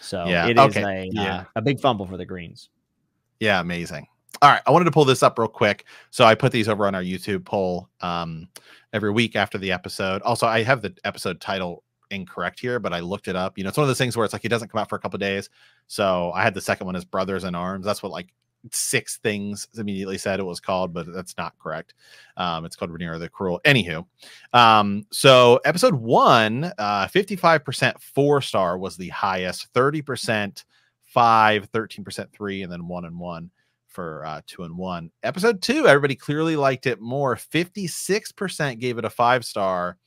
So Yeah. it is Okay. a big fumble for the Greens. Yeah, amazing. All right, I wanted to pull this up real quick. So I put these over on our YouTube poll every week after the episode. Also, I have the episode title incorrect here, but I looked it up. You know, it's one of those things where it's like it doesn't come out for a couple of days. So I had the second one as Brothers in Arms. That's what like 6 things immediately said it was called, but that's not correct. It's called Rhaenyra the Cruel. Anywho, so episode 1, 55% 4-star was the highest, 30% 5, 13% 3, and then 1 and 1 for 2 and 1. Episode 2, everybody clearly liked it more. 56% gave it a 5-star,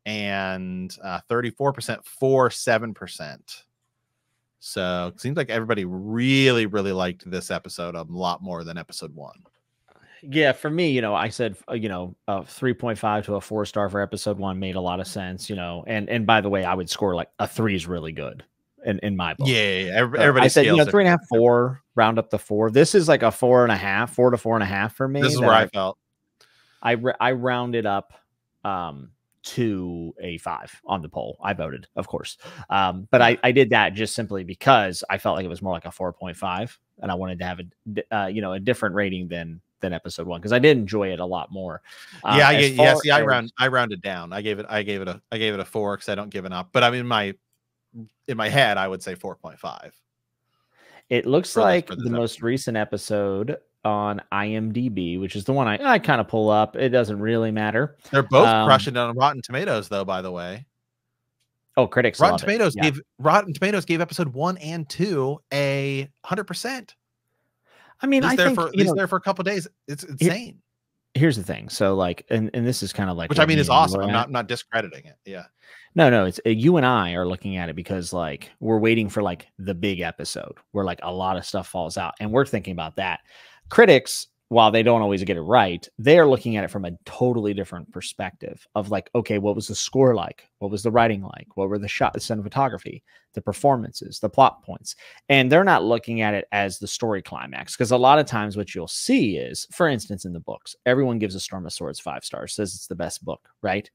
and 34% 4, 7%. So it seems like everybody really, really liked this episode a lot more than episode 1. Yeah, for me, you know, I said, you know, a 3.5 to a 4-star for episode 1 made a lot of sense, you know, and by the way, I would score like a 3 is really good in my book. Yeah, everybody I said, you know, scales 3.5, 4, round up the 4. This is like a 4.5, 4 to 4.5 for me. This is where I felt. I rounded up to a 5 on the poll. I voted, of course. But I did that just simply because I felt like it was more like a 4.5, and I wanted to have a you know, a different rating than episode 1, because I did enjoy it a lot more. See, I rounded down. I gave it a 4 because I don't give it up. But I'm in my head, I would say 4.5. It looks like the most recent episode on IMDb, which is the one I kind of pull up. It doesn't really matter. They're both crushing it on Rotten Tomatoes, though, by the way. Oh, critics Rotten Tomatoes gave episode 1 and 2 a 100%. I mean, I think he's there for a couple of days. It's insane. Here's the thing. So like, and this is kind of like, which I mean is awesome. I'm not discrediting it. Yeah. No, it's you and I are looking at it because like we're waiting for like the big episode where like a lot of stuff falls out, and we're thinking about that. Critics, while they don't always get it right, they are looking at it from a totally different perspective of like, okay, what was the score like? What was the writing like? What were the cinematography, the performances, the plot points? And they're not looking at it as the story climax, because a lot of times what you'll see is, for instance, in the books, everyone gives A Storm of Swords 5 stars, says it's the best book, right?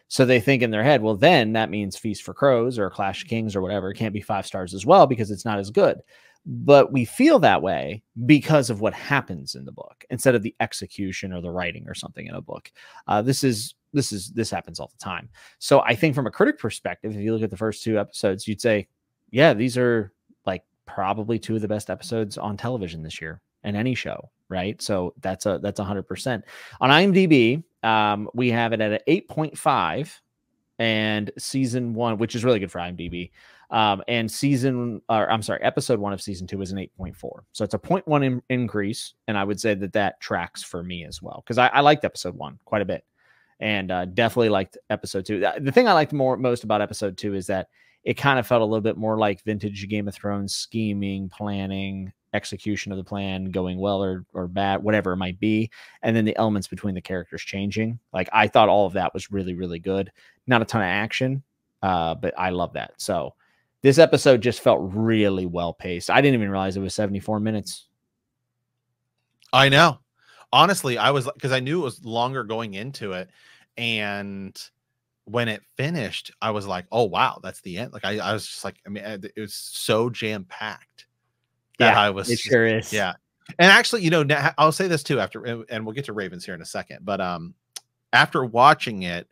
So they think in their head, well, then that means Feast for Crows or Clash of Kings or whatever can't be 5 stars as well because it's not as good. But we feel that way because of what happens in the book instead of the execution or the writing or something in a book. This happens all the time. So I think from a critic perspective, if you look at the first 2 episodes, you'd say, yeah, these are like probably 2 of the best episodes on television this year in any show, right? So that's 100%. On IMDb, we have it at an 8.5, and season 1, which is really good for IMDb. And episode 1 of season 2 is an 8.4. So it's a 0.1 increase. And I would say that tracks for me as well, because I liked episode 1 quite a bit, and definitely liked episode 2. The thing I liked most about episode 2 is that it kind of felt a little bit more like vintage Game of Thrones scheming, planning, execution of the plan going well or bad, whatever it might be. And then the elements between the characters changing. Like I thought all of that was really, really good. Not a ton of action, but I love that. So this episode just felt really well paced. I didn't even realize it was 74 minutes. I know. Honestly, I was, because I knew it was longer going into it. And when it finished, I was like, oh, wow, that's the end. Like I was just like, I mean, it was so jam packed. Yeah, it sure is. Yeah. And actually, you know, I'll say this too after, and we'll get to Ravens here in a second, but after watching it,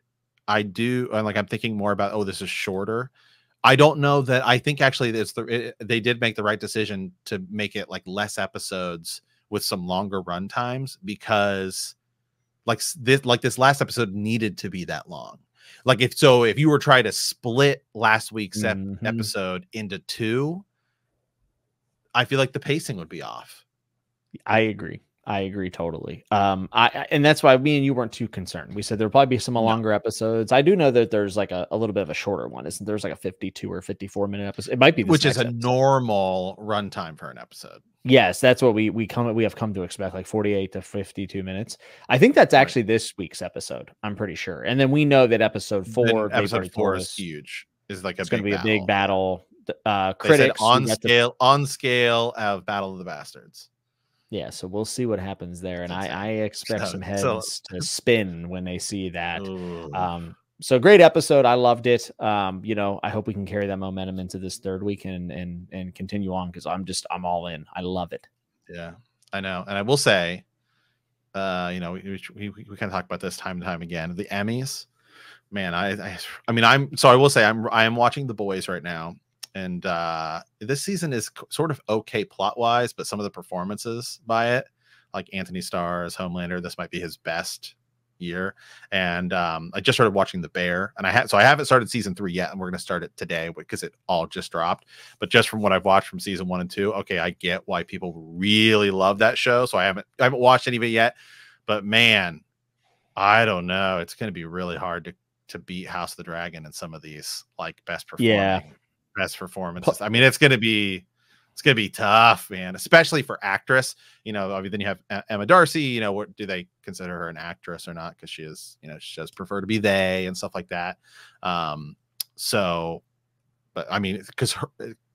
I'm thinking more about, oh, this is shorter. I don't know that. I think actually they did make the right decision to make it like less episodes with some longer run times, because this last episode needed to be that long. Like if you were trying to split last week's episode into 2, I feel like the pacing would be off. I agree totally. And that's why me and you weren't too concerned. We said there'll probably be some longer episodes. I do know that there's like a little bit of a shorter one. Isn't there's like a 52 or 54 minute episode? It might be which is a normal runtime for an episode. Yes, that's what we have come to expect, like 48 to 52 minutes. I think that's actually this week's episode. I'm pretty sure. And then we know that episode 4 is huge. Is like it's going to be a big battle. Critics on scale of Battle of the Bastards. Yeah, so we'll see what happens there, and I expect some heads to spin when they see that. So great episode. I loved it. You know, I hope we can carry that momentum into this third week and continue on, because I'm all in. I love it. Yeah, I know. And I will say, you know, we kind of talk about this time and time again. The Emmys, man, I mean, I will say I am watching The Boys right now. And this season is sort of okay plot wise, but some of the performances by it, like Anthony Starr's Homelander, this might be his best year. And I just started watching The Bear, and I haven't started season 3 yet, and we're going to start it today because it all just dropped. But just from what I've watched from season 1 and 2, okay, I get why people really love that show. So I haven't watched any of it yet, but man, I don't know. It's going to be really hard to beat House of the Dragon in some of these like best performances. I mean, it's going to be tough, man, especially for actress. You know, then you have Emma Darcy. You know, what do they consider her an actress or not? Because she is, you know, she does prefer to be they and stuff like that. So, but I mean, because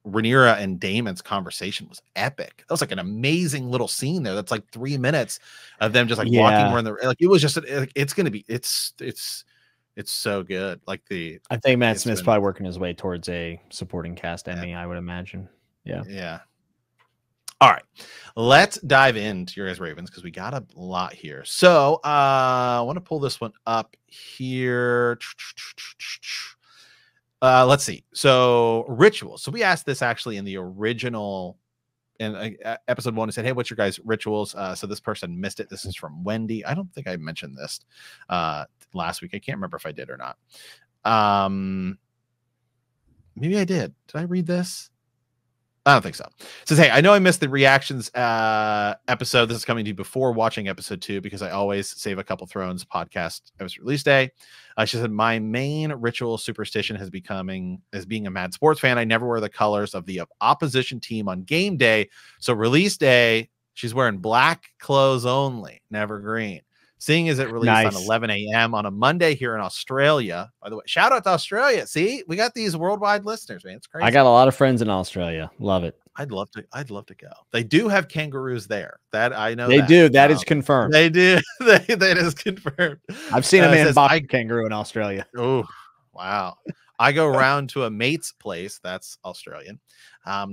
Rhaenyra and Damon's conversation was epic. That was like an amazing little scene there. That's like 3 minutes of them just like walking around like it was just it's going to be it's so good. Like I think Matt Smith's probably working his way towards a supporting cast Emmy, I would imagine. Yeah. All right, let's dive into your guys' Ravens because we got a lot here. So I want to pull this one up here. Let's see. So rituals. So we asked this actually in the original in episode 1. I said, hey, what's your guys' rituals? So this person missed it. This is from Wendy. I don't think I mentioned this last week. I can't remember if I did or not. Maybe I did. Did I read this? I don't think so. It says, hey, I know I missed the reactions episode. This is coming to you before watching episode 2 because I always save a couple Thrones podcast episode release day. She said, my main ritual superstition has as being a mad sports fan. I never wear the colors of the opposition team on game day. So release day, she's wearing black clothes only, never green. Seeing as it released on 11 a.m. on a Monday here in Australia. By the way, shout out to Australia. See, we got these worldwide listeners, man. It's crazy. I got a lot of friends in Australia. Love it. I'd love to go. They do have kangaroos there. That I know. They do. That is confirmed. They do. That is confirmed. I've seen a man box kangaroo in Australia. Oh, wow. I go round to a mate's place, that's Australian,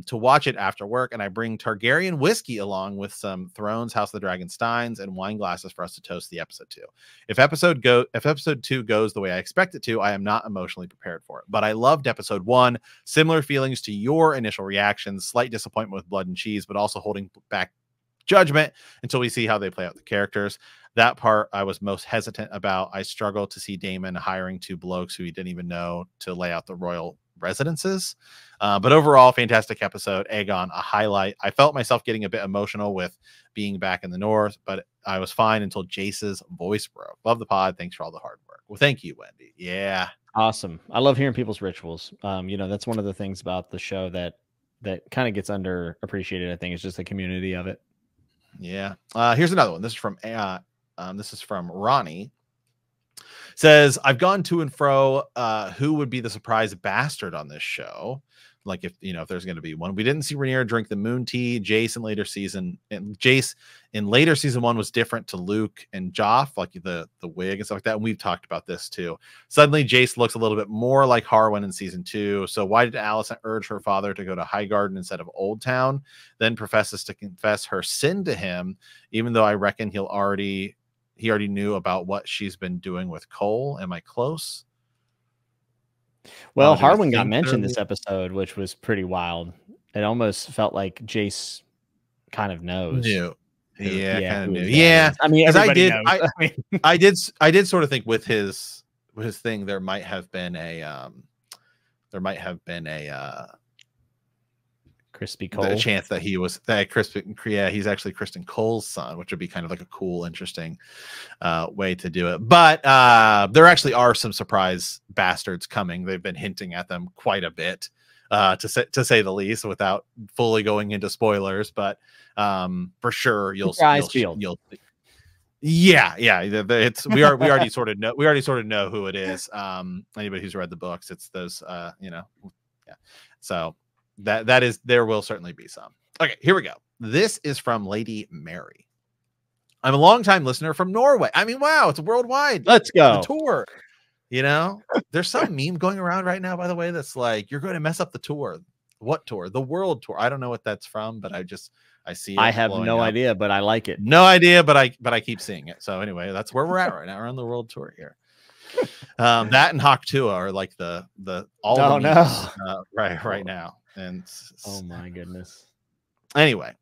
to watch it after work, and I bring Targaryen whiskey along with some Thrones, House of the Dragon steins, and wine glasses for us to toast the episode 2. If episode 2 goes the way I expect it to, I am not emotionally prepared for it. But I loved episode 1. Similar feelings to your initial reactions, slight disappointment with blood and cheese, but also holding back judgment until we see how they play out the characters. That part I was most hesitant about. I struggle to see Daemon hiring 2 blokes who he didn't even know to lay out the royal residences. But overall, fantastic episode. Aegon, a highlight. I felt myself getting a bit emotional with being back in the north, but I was fine until Jace's voice broke. Love the pod. Thanks for all the hard work. Well, thank you, Wendy. Yeah. Awesome. I love hearing people's rituals. You know, that's one of the things about the show that kind of gets underappreciated, I think, is just the community of it. Yeah. Here's another one. This is from Ronnie. Says, I've gone to and fro who would be the surprise bastard on this show. Like if there's going to be one. We didn't see Rhaenyra drink the moon tea. Jace in later season 1 was different to Luke and Joff, like the wig and stuff like that. And we've talked about this too. Suddenly Jace looks a little bit more like Harwin in season 2. So why did Alicent urge her father to go to Highgarden instead of Old Town? Then professes to confess her sin to him, even though I reckon he already knew about what she's been doing with Cole. Am I close? Well, Harwin got mentioned this episode, which was pretty wild. It almost felt like Jace kind of knows. Yeah, kind of knew. Yeah, I mean, everybody knows. I did sort of think with his thing there might have been a Crispy Cole. A chance that he's actually Kristen Cole's son, which would be kind of like a cool, interesting way to do it. But there actually are some surprise bastards coming. They've been hinting at them quite a bit, to say the least, without fully going into spoilers. But for sure, you'll yeah. It's we already sort of know who it is. Anybody who's read the books, it's those yeah. So. There will certainly be some. Okay, here we go. This is from Lady Mary. I'm a longtime listener from Norway. I mean, wow, it's worldwide. Let's go. The tour. You know, there's some meme going around right now, by the way, that's like, you're going to mess up the tour. What tour? The world tour. I don't know what that's from, but I see I it have blowing no up. idea, but I like it. No idea, but I keep seeing it. So anyway, that's where we're at right now. We're on the world tour here. That and Hawk Tua are like the all the memes right now. And oh my goodness. Anyway,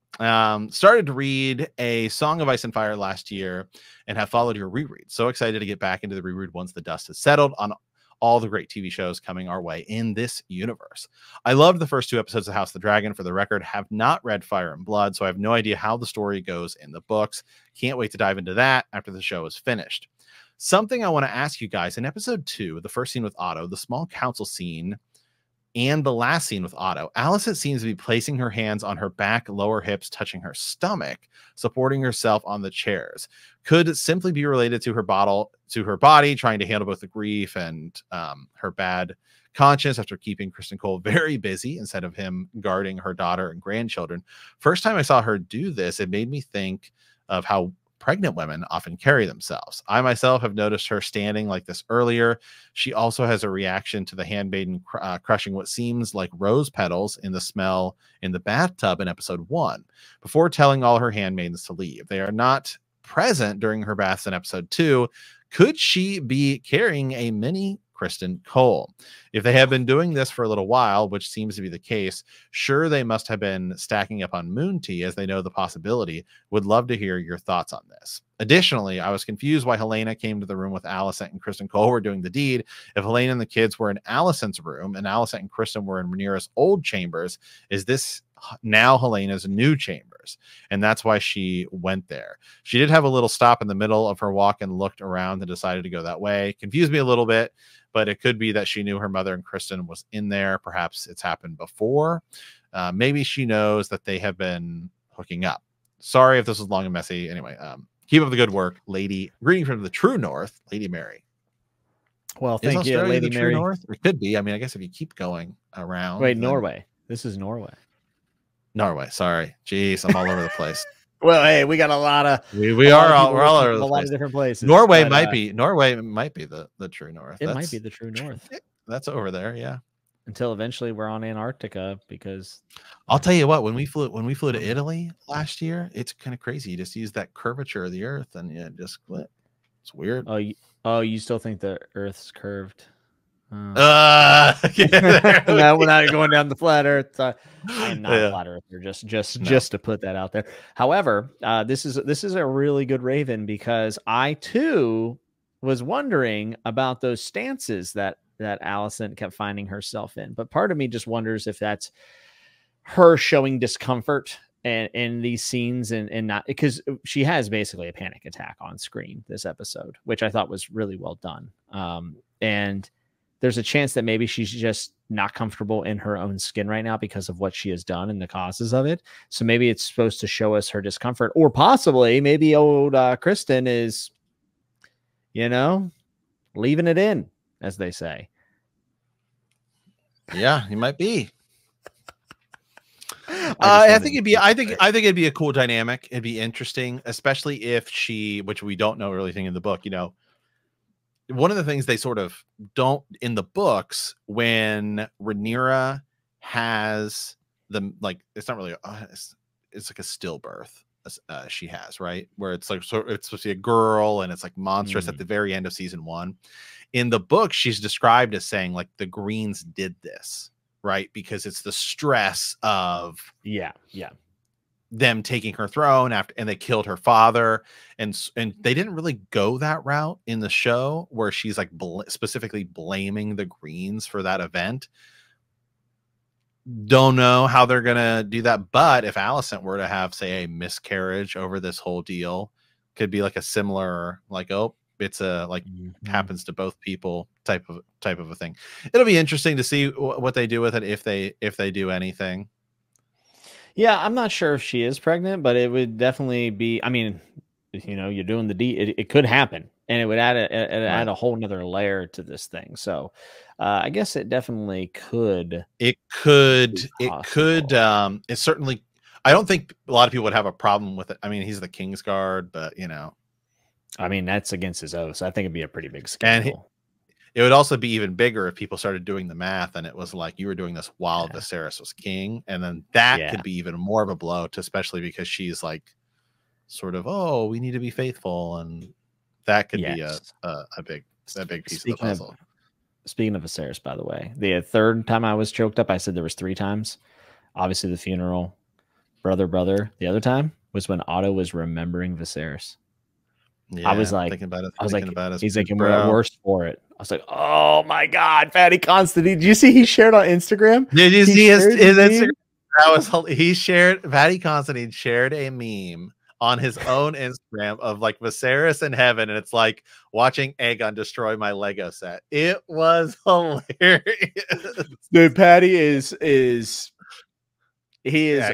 started to read A Song of Ice and Fire last year and have followed your reread. So excited to get back into the reread once the dust has settled on all the great TV shows coming our way in this universe. I loved the first 2 episodes of House of the Dragon. For the record, have not read Fire and Blood, so I have no idea how the story goes in the books. Can't wait to dive into that after the show is finished. Something I want to ask you guys, in episode 2, the first scene with Otto, the small council scene, and the last scene with Otto, Alicent seems to be placing her hands on her back, lower hips touching her stomach, supporting herself on the chairs. Could it simply be related to her body, trying to handle both the grief and her bad conscience after keeping Kristen Cole very busy instead of him guarding her daughter and grandchildren. First time I saw her do this, it made me think of how pregnant women often carry themselves. I myself have noticed her standing like this earlier. She also has a reaction to the handmaiden crushing what seems like rose petals in the smell in the bathtub in episode 1 before telling all her handmaidens to leave. They are not present during her baths in episode 2. Could she be carrying a mini Kristen Cole? If they have been doing this for a little while, which seems to be the case, sure, they must have been stacking up on Moon Tea as they know the possibility. Would love to hear your thoughts on this. Additionally, I was confused why Helena came to the room with Alicent and Kristen Cole were doing the deed. If Helena and the kids were in Alicent's room and Alicent and Kristen were in Rhaenyra's old chambers, is this now Helena's new chambers? And that's why she went there. She did have a little stop in the middle of her walk and looked around and decided to go that way. Confused me a little bit, but it could be that she knew her mother and Kristen was in there. Perhaps it's happened before. Maybe she knows that they have been hooking up. Sorry if this was long and messy. Anyway, keep up the good work, lady. Greeting from the true north, Lady Mary. Well, thank you, Lady Mary. True north? It could be. I mean, I guess if you keep going around. Wait, Norway. This is Norway. Norway. Sorry. Jeez, I'm all over the place. Well, hey, we got a lot of we're all over the a lot of different places. Norway might be the true north. It might be the true north. That's over there, yeah. Until eventually we're on Antarctica, because I'll tell you what, when we flew to Italy last year, it's kind of crazy. You just use that curvature of the earth and it just split. It's weird. You still think the Earth's curved? Yeah, no, we're not going down the flat Earth. I'm not a flat earther. Just to put that out there. However, this is a really good Raven, because I too was wondering about those stances that Alicent kept finding herself in. But part of me just wonders if that's her showing discomfort and in these scenes, and not because she has basically a panic attack on screen this episode, which I thought was really well done. And there's a chance that maybe she's just not comfortable in her own skin right now because of what she has done and the causes of it. So maybe it's supposed to show us her discomfort, or possibly maybe old Kristen is, leaving it in, as they say. Yeah, he might be. I think it'd be a cool dynamic. It'd be interesting, especially if she, which we don't know really thing in the book, one of the things they sort of don't in the books, when Rhaenyra has it's not really it's like a stillbirth she has, right, where it's like, so it's supposed to be a girl and it's like monstrous at the very end of season 1. In the book, she's described as saying like the Greens did this, right, because it's the stress of them taking her throne and they killed her father, and they didn't really go that route in the show where she's like specifically blaming the Greens for that event. Don't know how they're gonna do that, but if Alicent were to have, say, a miscarriage over this whole deal, could be like a similar, like, oh, it's a happens to both people type of a thing. It'll be interesting to see what they do with it, if they do anything. Yeah, I'm not sure if she is pregnant, but it would definitely be. I mean, you're doing the deed. It could happen, and it would add a whole nother layer to this thing. So, I guess it definitely could. It could. It certainly. I don't think a lot of people would have a problem with it. I mean, he's the Kingsguard, but I mean, that's against his oath. So I think it'd be a pretty big scandal. It would also be even bigger if people started doing the math and it was like you were doing this while Viserys was king, and then that could be even more of a blow, to especially because she's like sort of, oh, we need to be faithful, and that could be a big piece of the puzzle. Speaking of Viserys, by the way, the third time I was choked up, I said there was 3 times. Obviously, the funeral, brother. The other time was when Otto was remembering Viserys. Yeah, I was like, thinking about it. He's like, and we're at worst for it. I was like, oh my God, Fatty Constantine. Did you see he shared on Instagram? Did you see his Instagram? Fatty Constantine shared a meme on his own Instagram of like Viserys in heaven, and it's like watching Aegon destroy my Lego set. It was hilarious. Dude, Patty is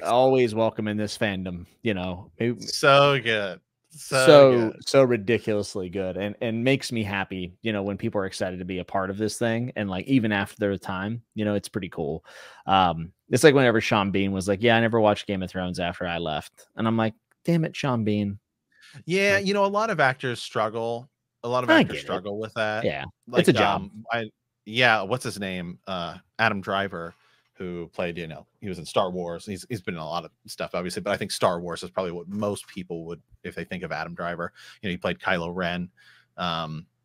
always welcome in this fandom, you know. So good. So ridiculously good, and makes me happy, you know, when people are excited to be a part of this thing, and like even after their time, you know, it's pretty cool. It's like whenever Sean Bean was like, yeah, I never watched Game of Thrones after I left, and I'm like, damn it, Sean Bean. Yeah, like, you know, a lot of actors struggle with that. Yeah, like, it's a job. What's his name? Adam Driver, who played, you know, he was in Star Wars. He's been in a lot of stuff, obviously, but I think Star Wars is probably what most people would, if they think of Adam Driver. You know, he played Kylo Ren.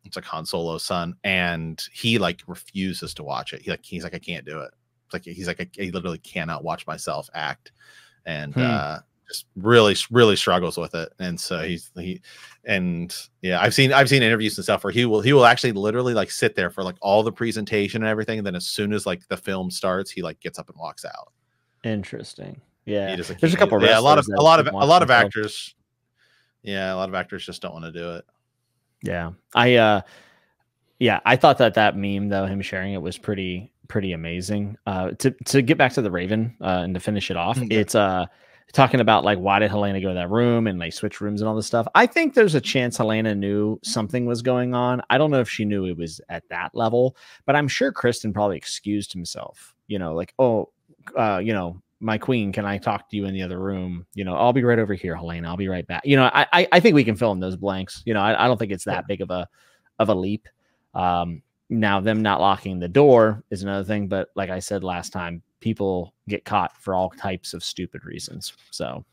It's like Han Solo's son, and he like refuses to watch it. He's like, I can't do it. It's like he literally cannot watch myself act, and just really struggles with it. And so I've seen interviews and stuff where he will actually literally like sit there for like all the presentation and everything, and then as soon as like the film starts, he like gets up and walks out. Interesting. Yeah, just, like, there's a couple. A lot of actors. Yeah, a lot of actors just don't want to do it. Yeah, I thought that meme, though, him sharing it, was pretty amazing. To get back to the Raven and to finish it off, it's talking about like, why did Helena go to that room and like switch rooms and all this stuff. I think there's a chance Helena knew something was going on. I don't know if she knew it was at that level, but I'm sure Kristen probably excused himself, you know, like, oh, you know, my queen, can I talk to you in the other room? You know, I'll be right over here, Helena. I'll be right back. You know, I think we can fill in those blanks. You know, I don't think it's that big of a leap. Now, them not locking the door is another thing, but like I said last time, people get caught for all types of stupid reasons. So,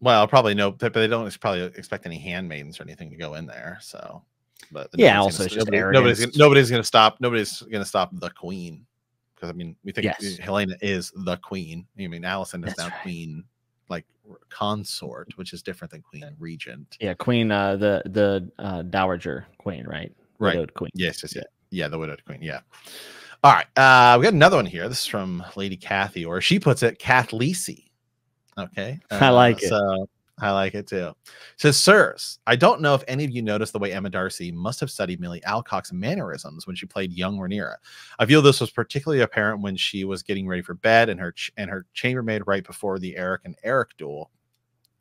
well, probably no, but they don't probably expect any handmaidens or anything to go in there. So, but yeah, also nobody's going to stop the queen, because I mean, we think Helena is the queen. I mean, Allison is now queen, like consort, which is different than queen regent. Yeah, queen, the dowager queen, right? Widowed queen. Yes, yeah, the widowed queen. Yeah. All right, we got another one here. This is from Lady Kathy, or she puts it, Kathleesy. Okay, I like it. So I like it too. It says, sirs, I don't know if any of you noticed the way Emma Darcy must have studied Millie Alcock's mannerisms when she played young Rhaenyra. I feel this was particularly apparent when she was getting ready for bed and her chambermaid right before the Eric and Eric duel.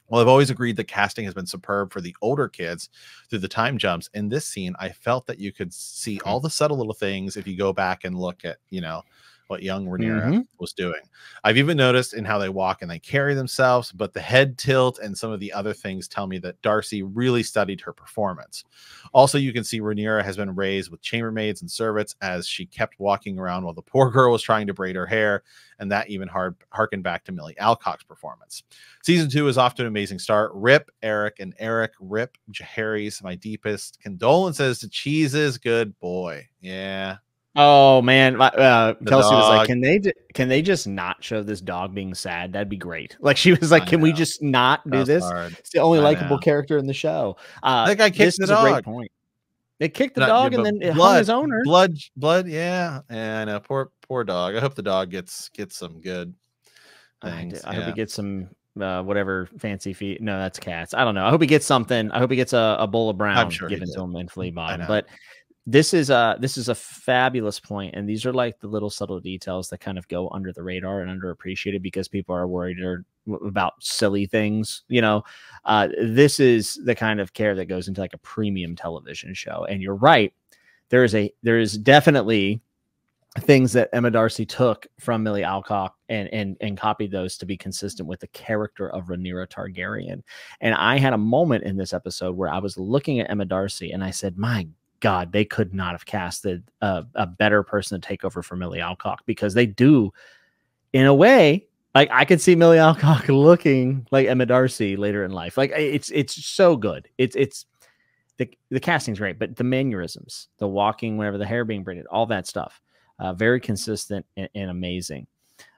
Well, I've always agreed that casting has been superb for the older kids through the time jumps. In this scene, I felt that you could see all the subtle little things if you go back and look at, you know, what young Rhaenyra was doing. I've even noticed in how they walk and they carry themselves, but the head tilt and some of the other things tell me that Darcy really studied her performance. Also, you can see Rhaenyra has been raised with chambermaids and servants as she kept walking around while the poor girl was trying to braid her hair, and that even harkened back to Millie Alcock's performance. Season 2 is off to an amazing start. Rip Eric and Eric. Rip Jaehaerys. My deepest condolences to Cheese's good boy. Yeah. Oh man, Kelsey was like, "Can they just not show this dog being sad? That'd be great." Like she was like, "Can we just not do this?" Hard. It's the only likable character in the show. That guy kicked the dog. A great point. It kicked the dog and then it hung his owner. Blood. Yeah, and poor dog. I hope the dog gets some good things. I hope he gets some whatever fancy feet. No, that's cats. I don't know. I hope he gets something. I hope he gets a bowl of brown given to him in flea bottom. But this is a fabulous point, and these are like the little subtle details that kind of go under the radar and underappreciated because people are worried about silly things. You know, this is the kind of care that goes into like a premium television show. And you're right, there is definitely things that Emma Darcy took from Millie Alcock and copied those to be consistent with the character of Rhaenyra Targaryen. And I had a moment in this episode where I was looking at Emma Darcy and I said, my God, they could not have casted a better person to take over for Millie Alcock, because they do, in a way, like I could see Millie Alcock looking like Emma Darcy later in life. Like it's so good. It's the casting's great, but the mannerisms, the walking, whenever the hair being braided, all that stuff, very consistent and amazing.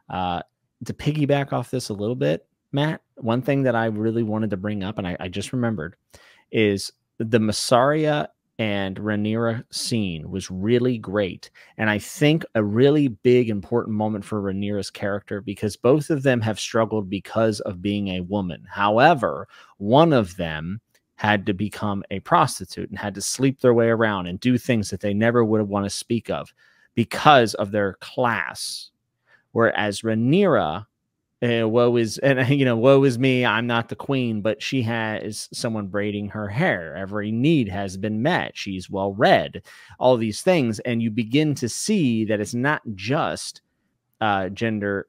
To piggyback off this a little bit, Matt, one thing that I really wanted to bring up, and I just remembered, is the Massaria and Rhaenyra scene was really great. And I think a really big, important moment for Rhaenyra's character, because both of them have struggled because of being a woman. However, one of them had to become a prostitute and had to sleep their way around and do things that they never would want to speak of because of their class. Whereas Rhaenyra, woe is me, I'm not the queen, but she has someone braiding her hair. Every need has been met. She's well read, all these things. And you begin to see that it's not just gender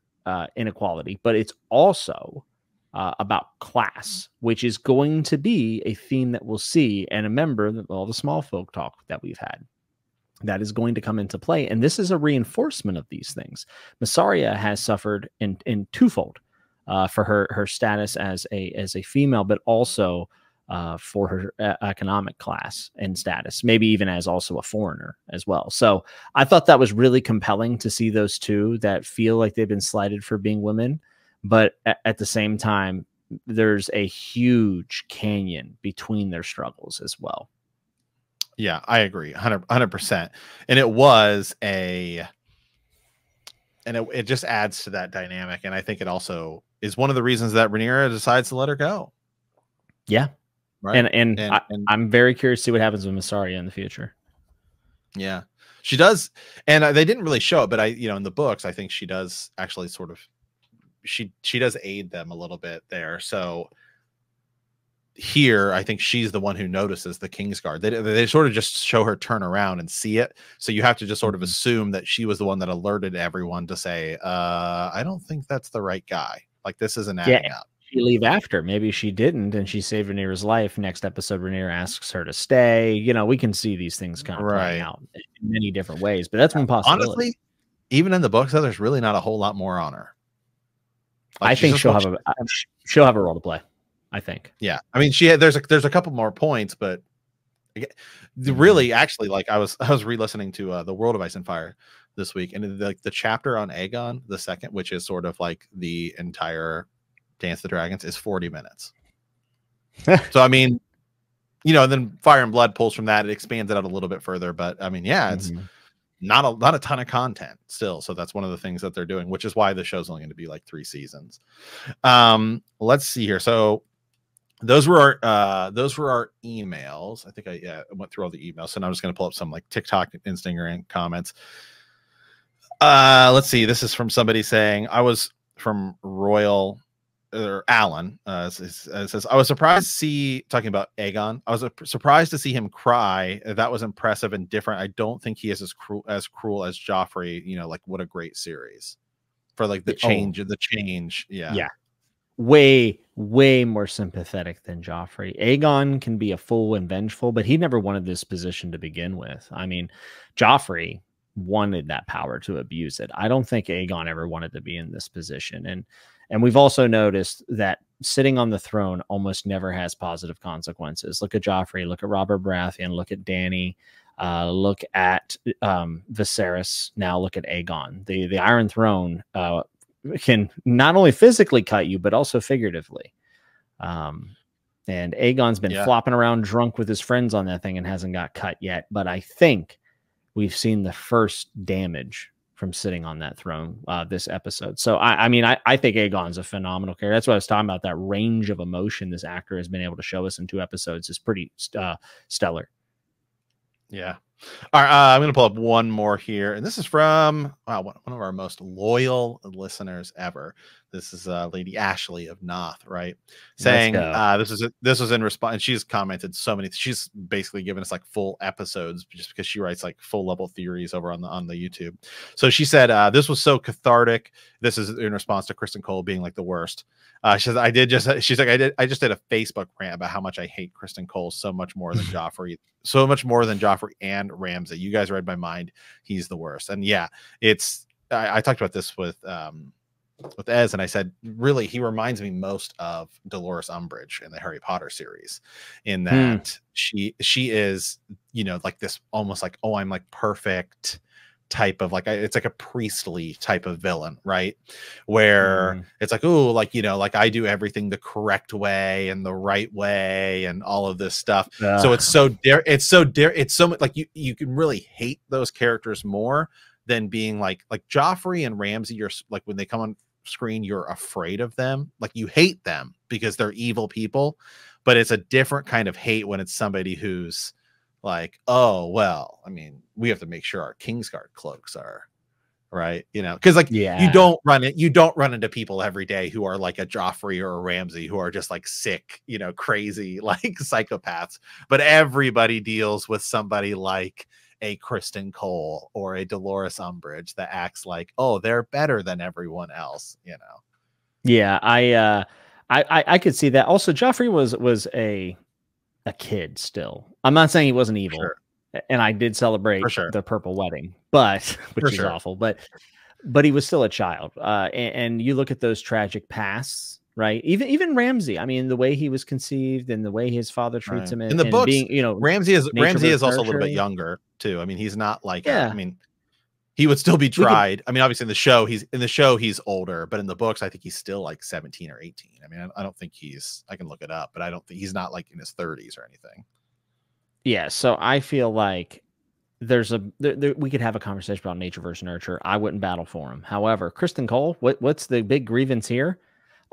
inequality, but it's also about class, which is going to be a theme that we'll see. And remember that all the small folk talk that we've had, that is going to come into play. And this is a reinforcement of these things. Massaria has suffered in twofold for her status as a female, but also for her economic class and status, maybe even as also a foreigner as well. So I thought that was really compelling to see those two that feel like they've been slighted for being women, but at the same time, there's a huge canyon between their struggles as well. Yeah, I agree 100%. And it just adds to that dynamic. And I think it also is one of the reasons that Rhaenyra decides to let her go. Yeah. Right. And I'm very curious to see what happens with Massaria in the future. Yeah, she does. And they didn't really show it, but in the books, I think she does actually sort of, she does aid them a little bit there. So here, I think she's the one who notices the Kingsguard. They sort of just show her turn around and see it. So you have to just sort of assume that she was the one that alerted everyone to say, I don't think that's the right guy. Like, this isn't adding up. She leave after. Maybe she didn't, and she saved Rhaenyra's life. Next episode, Rhaenyra asks her to stay. We can see these things kind of playing out in many different ways, but that's one possibility. Honestly, even in the books, though, there's really not a whole lot more on her. Like, I think she'll have a role to play. I think. Yeah. I mean, there's a couple more points, but really, actually, like I was re-listening to The World of Ice and Fire this week, and the chapter on Aegon the Second, which is sort of like the entire Dance of the Dragons, is 40 minutes. So I mean, and then Fire and Blood pulls from that, it expands it out a little bit further, but I mean, yeah, it's not a ton of content still. So that's one of the things that they're doing, which is why the show's only going to be like 3 seasons. Let's see here. So those were our emails. I think I went through all the emails. So now I'm just going to pull up some like TikTok and Instagram comments. Let's see. This is from somebody saying, I was from Royal or Alan. Says, I was surprised to see, talking about Aegon, I was surprised to see him cry. That was impressive and different. I don't think he is as cruel as Joffrey. Like, what a great series for like the change. Yeah. Way more sympathetic than Joffrey. Aegon can be a fool and vengeful, but he never wanted this position to begin with. I mean, Joffrey wanted that power to abuse it. I don't think Aegon ever wanted to be in this position. And we've also noticed that sitting on the throne almost never has positive consequences. Look at Joffrey, look at Robert Baratheon, look at Dany, look at Viserys, now look at Aegon. The Iron Throne can not only physically cut you, but also figuratively. And Aegon's been flopping around drunk with his friends on that thing and hasn't got cut yet. But I think we've seen the first damage from sitting on that throne this episode. So, I mean, I think Aegon's a phenomenal character. That's what I was talking about. That range of emotion this actor has been able to show us in 2 episodes is pretty stellar. Yeah. All right, I'm going to pull up one more here, and this is from one of our most loyal listeners ever. This is Lady Ashley of Noth, right? Let's Saying go. this was in response, and she's commented so many. She's basically given us like full episodes just because she writes like full level theories over on the YouTube. So she said this was so cathartic. This is in response to Kristen Cole being like the worst. She says she's like I just did a Facebook rant about how much I hate Kristen Cole so much more than Joffrey, so much more than Joffrey and Ramsay. You guys read my mind. He's the worst. And yeah, I talked about this with Ez, and I said, really, he reminds me most of Dolores Umbridge in the Harry Potter series, in that she is, you know, like this almost like, oh, I'm like perfect type of like, it's like a priestly type of villain, right? Where it's like, oh, like, you know, like I do everything the correct way and the right way and all of this stuff. So it's so much like you can really hate those characters more than being like Joffrey and Ramsay. You're like, when they come on screen, you're afraid of them. Like you hate them because they're evil people, but it's a different kind of hate when it's somebody who's like, oh, well, I mean, we have to make sure our Kingsguard cloaks are right, you know, because like you don't run into people every day who are like a Joffrey or a Ramsay who are just like sick, you know, crazy, like psychopaths, but everybody deals with somebody like a Kristen Cole or a Dolores Umbridge that acts like, oh, they're better than everyone else, you know. Yeah, I could see that. Also, Joffrey was a kid still. I'm not saying he wasn't evil. Sure. And I did celebrate the purple wedding, but which is awful, but he was still a child. And you look at those tragic pasts, right? Even Ramsay, I mean, the way he was conceived and the way his father treats him in the books, being, you know, Ramsay is also a little bit younger too. I mean, he's not like, I mean, he would still be tried. I mean, obviously in the show he's older, but in the books, I think he's still like 17 or 18. I mean, I don't think I can look it up, but I don't think he's not like in his 30s or anything. Yeah. So I feel like we could have a conversation about nature versus nurture. I wouldn't battle for him. However, Kristen Cole, what's the big grievance here?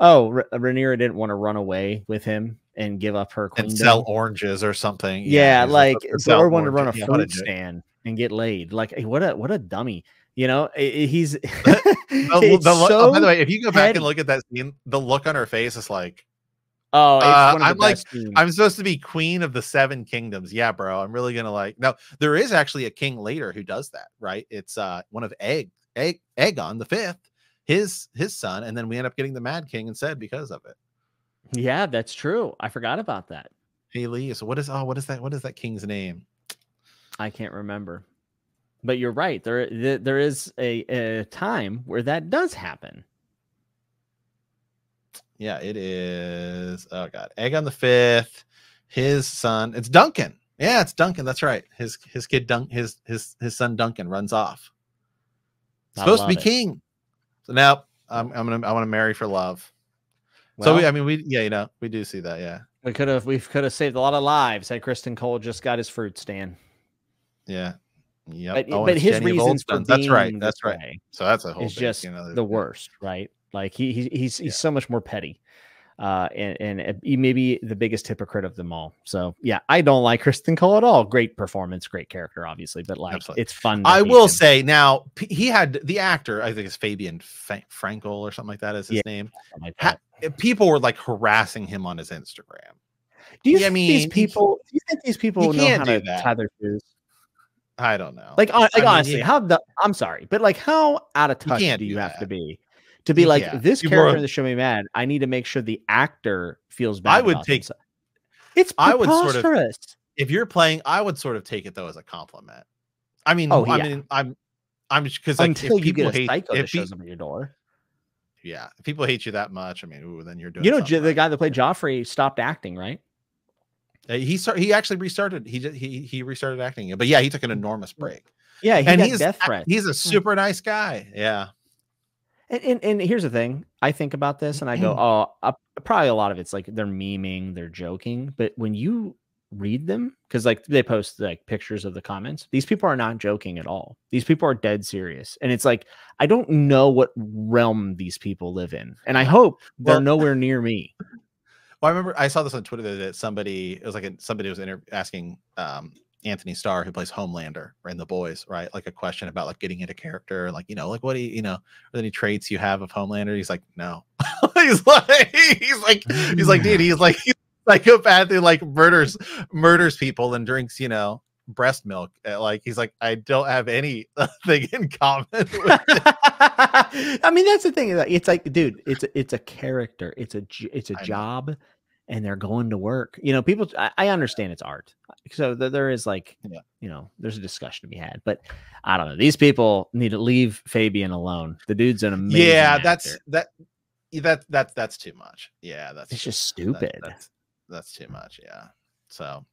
Oh, Rhaenyra didn't want to run away with him and give up her queendom and sell oranges or something. Yeah, like or want to run a fruit stand and get laid. Like, hey, what a dummy. You know, he's by the way, if you go back and look at that scene, the look on her face is like, oh, it's one of I'm like, I'm supposed to be queen of the 7 kingdoms. Yeah, bro. I'm really gonna like. No, there is actually a king later who does that, right? It's one of Aegon the 5th, his son, and then we end up getting the Mad King instead because of it. Yeah, that's true. I forgot about that. Hey Lee, so what is that king's name? I can't remember. But you're right. There is a time where that does happen. Yeah, it is. Oh God, Aegon the 5th, his son. It's Duncan. Yeah, it's Duncan. That's right. His kid his son Duncan runs off. Supposed to be king. So now I want to marry for love. Well, so we do see that. Yeah, we could have saved a lot of lives had Kristen Cole just got his fruit stand. Yeah. Yep. But his reasons for that's right. So that's a whole is just the worst, right? Like he's so much more petty, and he may be the biggest hypocrite of them all. So yeah, I don't like Kristen Cole at all. Great performance, great character, obviously, but like it's fun. I will say now he had the actor. I think it's Fabian Frankel or something like that is his name. Like people were like harassing him on his Instagram. Do you think these people know how to tie their shoes? I don't know. Like honestly, I'm sorry, but like how out of touch do you have to be like this character in the show me mad? I need to make sure the actor feels bad. I would take himself. It's preposterous. I would sort of, if you're playing, I would sort of take it though as a compliment. I mean, I'm because like until you get a psycho that shows up at your door. Yeah, if people hate you that much, I mean, then you're doing. You know, the guy that played Joffrey stopped acting, right? He actually restarted. He restarted acting, but yeah, he took an enormous break. Yeah, he's death threat. He's a super nice guy. Yeah. And here's the thing. I think about this and I go, probably a lot of it's like they're memeing, they're joking. But when you read them, because like they post like pictures of the comments, these people are not joking at all. These people are dead serious. And it's like, I don't know what realm these people live in. And I hope they're nowhere near me. Well, I remember I saw this on Twitter that somebody was asking Anthony Starr, who plays Homelander in The Boys, right? Like a question about like getting into character, like, like what do you, are there any traits you have of Homelander? He's like, no. he's like, dude, he's psychopath who like murders people and drinks, breast milk. Like he's like, I don't have anything in common with it. I mean, that's the thing. It's like, dude, it's a character. It's a job, and they're going to work. People. I understand it's art, so there is like, there's a discussion to be had. But I don't know. These people need to leave Fabian alone. The dude's an amazing. Yeah, actor. that's too much. Yeah, it's just stupid. That's too much. Yeah. So.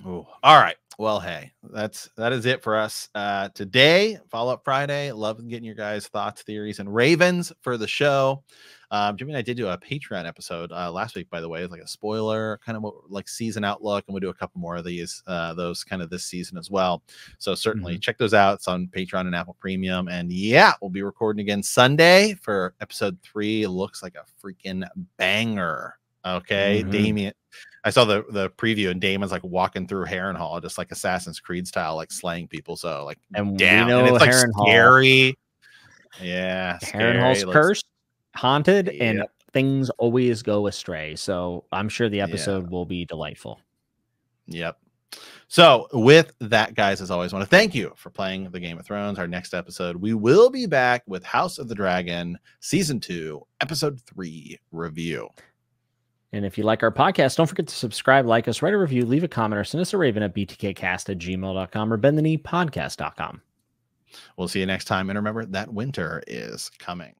Ooh. All right. Well, hey, that is it for us today. Follow up Friday. Love getting your guys' thoughts, theories, and ravens for the show. Jimmy and I did do a Patreon episode last week, by the way. It's like a spoiler, kind of like season outlook, and we'll do a couple more of these, those kind of this season as well. So certainly check those out. It's on Patreon and Apple Premium. And yeah, we'll be recording again Sunday for episode 3. It looks like a freaking banger. Okay, Damien. I saw the preview and Damon's like walking through Harrenhal, just like Assassin's Creed style, like slaying people. So like down, and it's like scary. Yeah, Harrenhal's cursed, haunted, and things always go astray. So I'm sure the episode will be delightful. Yep. So with that, guys, as always, I want to thank you for playing the Game of Thrones. Our next episode, we will be back with House of the Dragon, Season 2, Episode 3 review. And if you like our podcast, don't forget to subscribe, like us, write a review, leave a comment, or send us a raven at btkcast@gmail.com or bendthekneepodcast.com. We'll see you next time. And remember that winter is coming.